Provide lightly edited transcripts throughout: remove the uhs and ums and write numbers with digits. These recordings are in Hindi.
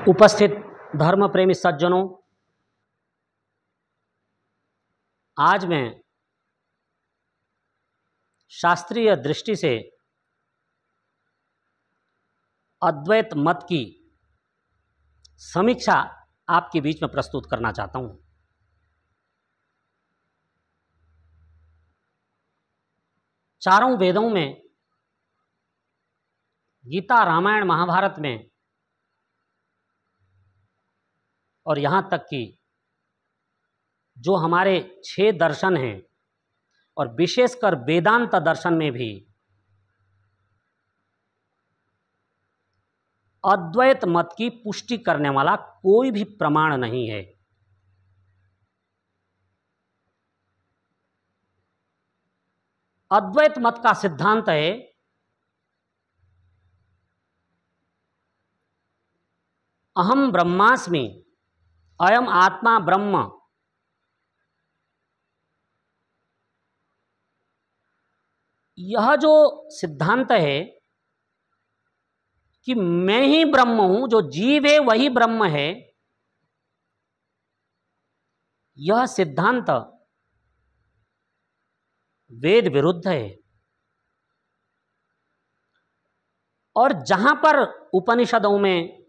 उपस्थित धर्म प्रेमी सज्जनों, आज मैं शास्त्रीय दृष्टि से अद्वैत मत की समीक्षा आपके बीच में प्रस्तुत करना चाहता हूं। चारों वेदों में, गीता, रामायण, महाभारत में और यहाँ तक कि जो हमारे 6 दर्शन हैं और विशेषकर वेदांत दर्शन में भी अद्वैत मत की पुष्टि करने वाला कोई भी प्रमाण नहीं है। अद्वैत मत का सिद्धांत है अहम ब्रह्मास्मि, अयम आत्मा ब्रह्म। यह जो सिद्धांत है कि मैं ही ब्रह्म हूं, जो जीव है वही ब्रह्म है, यह सिद्धांत वेद विरुद्ध है। और जहां पर उपनिषदों में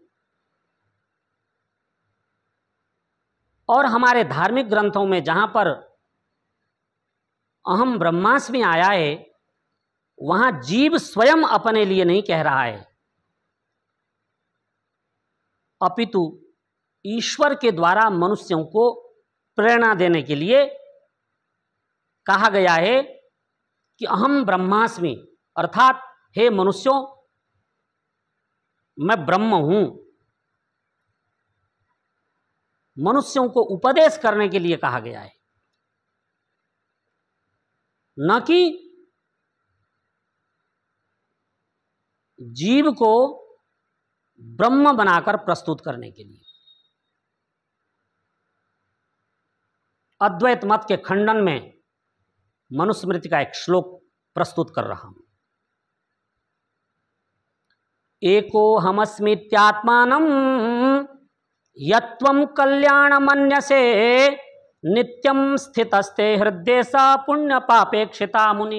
और हमारे धार्मिक ग्रंथों में जहां पर अहम ब्रह्मास्मि आया है, वहां जीव स्वयं अपने लिए नहीं कह रहा है, अपितु ईश्वर के द्वारा मनुष्यों को प्रेरणा देने के लिए कहा गया है कि अहम ब्रह्मास्मि, अर्थात हे मनुष्यों, मैं ब्रह्म हूं। मनुष्यों को उपदेश करने के लिए कहा गया है, न कि जीव को ब्रह्म बनाकर प्रस्तुत करने के लिए। अद्वैत मत के खंडन में मनुस्मृति का एक श्लोक प्रस्तुत कर रहा हूं। एको हमस्मित्यात्मानं यत्वं कल्याणमन्यसे नित्यं स्थितस्ते हृदय स पुण्य पापेक्षिता मुनि।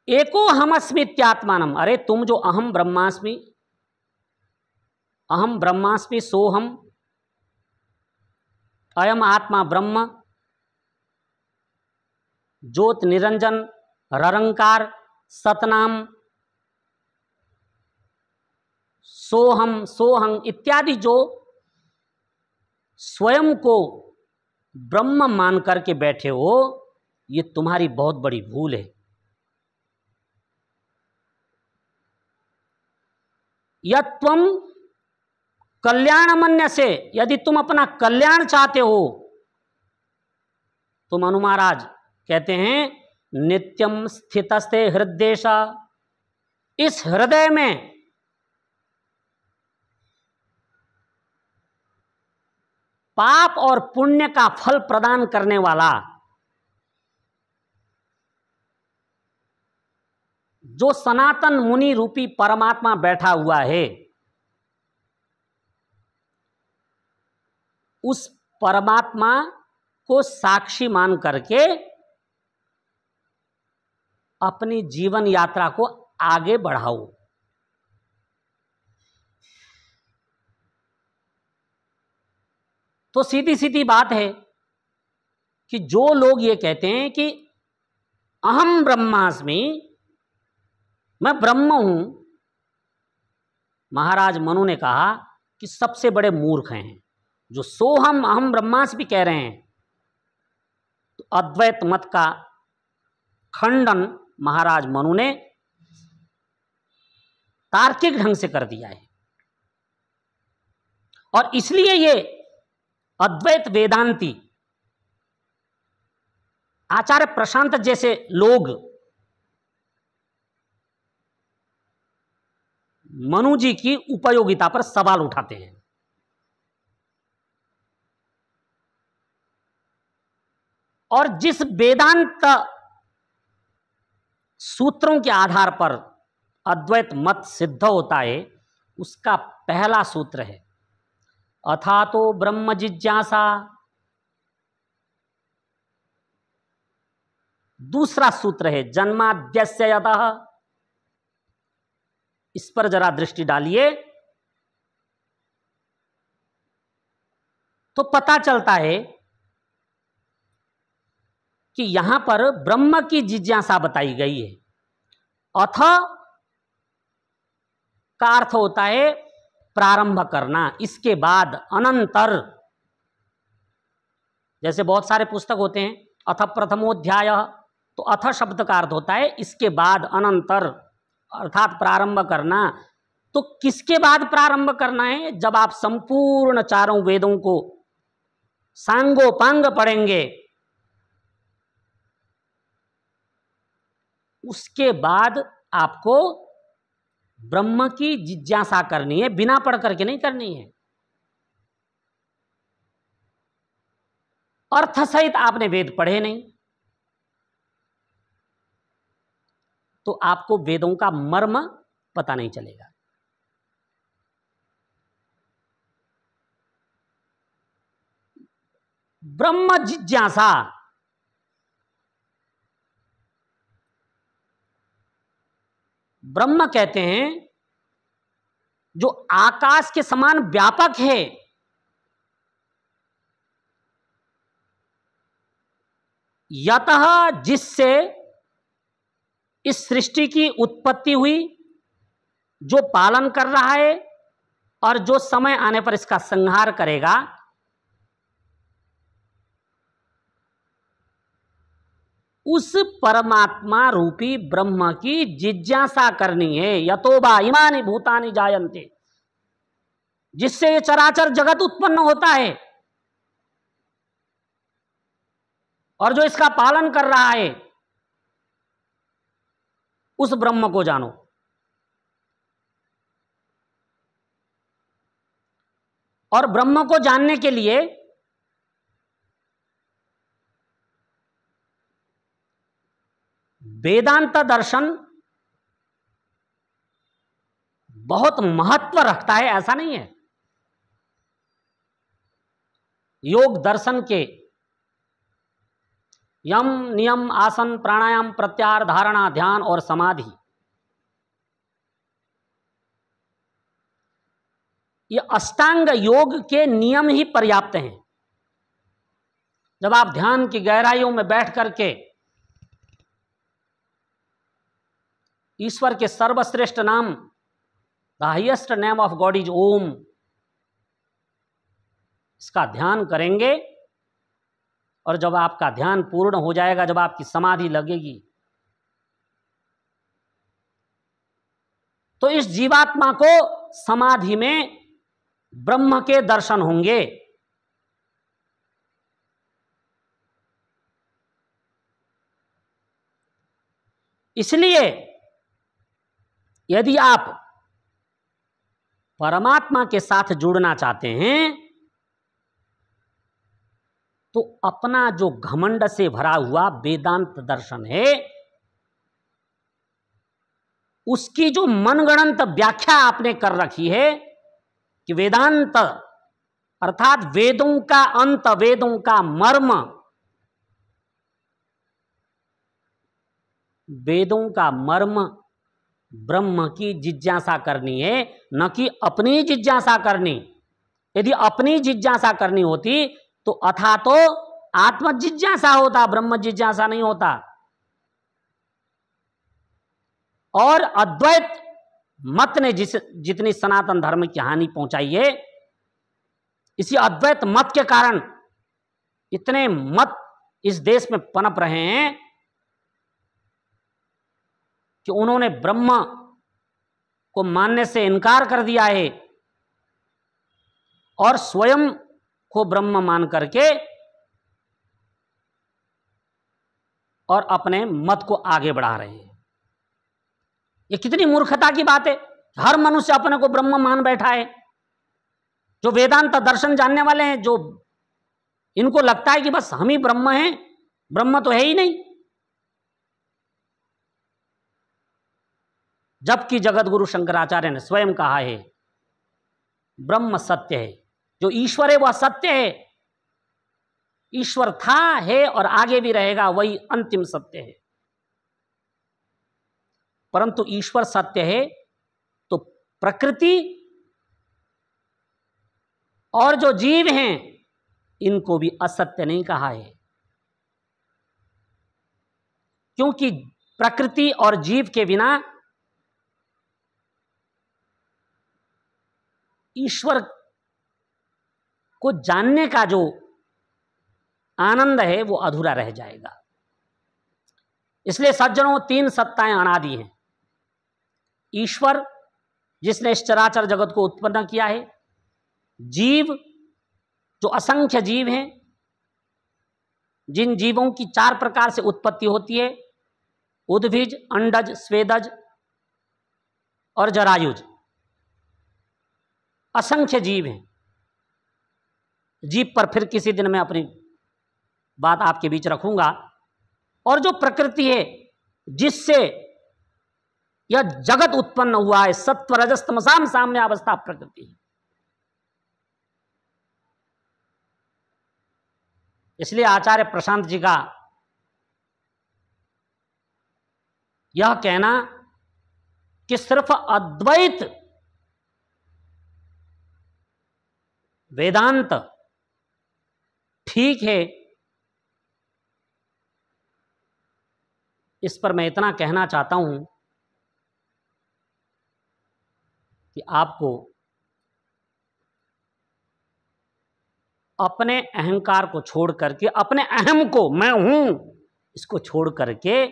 एको हमस्मित्यात्मानं, अरे तुम जो अहम ब्रह्मास्मि, अहम ब्रह्मास्मि सोहम, अयम आत्मा ब्रह्म, ज्योत निरंजन, ररंकार, सतनाम, सोहम, सोहं इत्यादि जो स्वयं को ब्रह्म मान करके बैठे हो, ये तुम्हारी बहुत बड़ी भूल है। यत्वं कल्याणमन्य से, यदि तुम अपना कल्याण चाहते हो तो मनु महाराज कहते हैं नित्यम स्थितस्ते हृदयेशा, इस हृदय में पाप और पुण्य का फल प्रदान करने वाला जो सनातन मुनि रूपी परमात्मा बैठा हुआ है, उस परमात्मा को साक्षी मान करके अपनी जीवन यात्रा को आगे बढ़ाओ। तो सीधी सीधी बात है कि जो लोग ये कहते हैं कि अहम ब्रह्मास्मि, मैं ब्रह्म हूं, महाराज मनु ने कहा कि सबसे बड़े मूर्ख हैं जो सोहम अहम ब्रह्मास्मि कह रहे हैं। तो अद्वैत मत का खंडन महाराज मनु ने तार्किक ढंग से कर दिया है। और इसलिए ये अद्वैत वेदांती आचार्य प्रशांत जैसे लोग मनु जी की उपयोगिता पर सवाल उठाते हैं। और जिस वेदांत सूत्रों के आधार पर अद्वैत मत सिद्ध होता है उसका पहला सूत्र है अथातो ब्रह्म जिज्ञासा। दूसरा सूत्र है जन्माद्यस्य यतः। इस पर जरा दृष्टि डालिए तो पता चलता है कि यहां पर ब्रह्म की जिज्ञासा बताई गई है। अथ का अर्थ होता है प्रारंभ करना, इसके बाद, अनंतर। जैसे बहुत सारे पुस्तक होते हैं अथ प्रथमोध्याय, तो अथ शब्द का अर्थ होता है इसके बाद, अनंतर, अर्थात प्रारंभ करना। तो किसके बाद प्रारंभ करना है? जब आप संपूर्ण चारों वेदों को सांगोपांग पढ़ेंगे उसके बाद आपको ब्रह्म की जिज्ञासा करनी है, बिना पढ़ करके नहीं करनी है। अर्थ सहित आपने वेद पढ़े नहीं तो आपको वेदों का मर्म पता नहीं चलेगा। ब्रह्म जिज्ञासा ब्रह्म कहते हैं जो आकाश के समान व्यापक है, यतः जिससे इस सृष्टि की उत्पत्ति हुई, जो पालन कर रहा है और जो समय आने पर इसका संहार करेगा, उस परमात्मा रूपी ब्रह्म की जिज्ञासा करनी है। यतो वा इमानि भूतानि जायन्ते, जिससे ये चराचर जगत उत्पन्न होता है और जो इसका पालन कर रहा है, उस ब्रह्म को जानो। और ब्रह्म को जानने के लिए वेदांत दर्शन बहुत महत्व रखता है, ऐसा नहीं है। योग दर्शन के यम, नियम, आसन, प्राणायाम, प्रत्याहार, धारणा, ध्यान और समाधि, ये अष्टांग योग के नियम ही पर्याप्त हैं। जब आप ध्यान की गहराइयों में बैठ करके ईश्वर के सर्वश्रेष्ठ नाम, the highest name of god is Om, इसका ध्यान करेंगे और जब आपका ध्यान पूर्ण हो जाएगा, जब आपकी समाधि लगेगी, तो इस जीवात्मा को समाधि में ब्रह्म के दर्शन होंगे। इसलिए यदि आप परमात्मा के साथ जुड़ना चाहते हैं तो अपना जो घमंड से भरा हुआ वेदांत दर्शन है, उसकी जो मनगढ़ंत व्याख्या आपने कर रखी है कि वेदांत अर्थात वेदों का अंत, वेदों का मर्म, वेदों का मर्म ब्रह्म की जिज्ञासा करनी है, न कि अपनी जिज्ञासा करनी। यदि अपनी जिज्ञासा करनी होती तो अथा तो आत्म जिज्ञासा होता, ब्रह्म जिज्ञासा नहीं होता। और अद्वैत मत ने जितनी सनातन धर्म की हानि पहुंचाई है, इसी अद्वैत मत के कारण इतने मत इस देश में पनप रहे हैं कि उन्होंने ब्रह्म को मानने से इनकार कर दिया है और स्वयं को ब्रह्म मान करके और अपने मत को आगे बढ़ा रहे हैं। ये कितनी मूर्खता की बात है। हर मनुष्य अपने को ब्रह्म मान बैठा है। जो वेदांत दर्शन जानने वाले हैं, जो इनको लगता है कि बस हम ही ब्रह्म हैं, ब्रह्म तो है ही नहीं। जबकि जगत गुरु शंकराचार्य ने स्वयं कहा है ब्रह्म सत्य है, जो ईश्वर है वह सत्य है, ईश्वर था, है और आगे भी रहेगा, वही अंतिम सत्य है। परंतु ईश्वर सत्य है तो प्रकृति और जो जीव हैं इनको भी असत्य नहीं कहा है, क्योंकि प्रकृति और जीव के बिना ईश्वर को जानने का जो आनंद है वो अधूरा रह जाएगा। इसलिए सज्जनों, 3 सत्ताएं अनादि हैं। ईश्वर जिसने इस चराचर जगत को उत्पन्न किया है, जीव जो असंख्य जीव हैं, जिन जीवों की 4 प्रकार से उत्पत्ति होती है, उद्भिज, अंडज, स्वेदज और जरायुज, असंख्य जीव हैं। जीव पर फिर किसी दिन मैं अपनी बात आपके बीच रखूंगा। और जो प्रकृति है जिससे यह जगत उत्पन्न हुआ है, सत्व रजस तमसाम साम्य अवस्था प्रकृति है। इसलिए आचार्य प्रशांत जी का यह कहना कि सिर्फ अद्वैत वेदांत ठीक है, इस पर मैं इतना कहना चाहता हूं कि आपको अपने अहंकार को छोड़ करके, अपने अहम को, मैं हूं, इसको छोड़ करके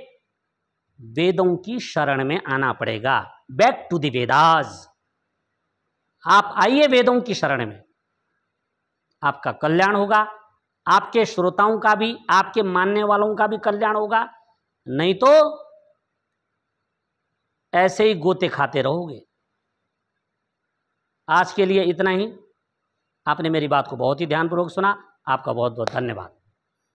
वेदों की शरण में आना पड़ेगा। Back to the Vedas. आप आइए वेदों की शरण में, आपका कल्याण होगा, आपके श्रोताओं का भी, आपके मानने वालों का भी कल्याण होगा। नहीं तो ऐसे ही गोते खाते रहोगे। आज के लिए इतना ही। आपने मेरी बात को बहुत ही ध्यानपूर्वक सुना। आपका बहुत बहुत धन्यवाद।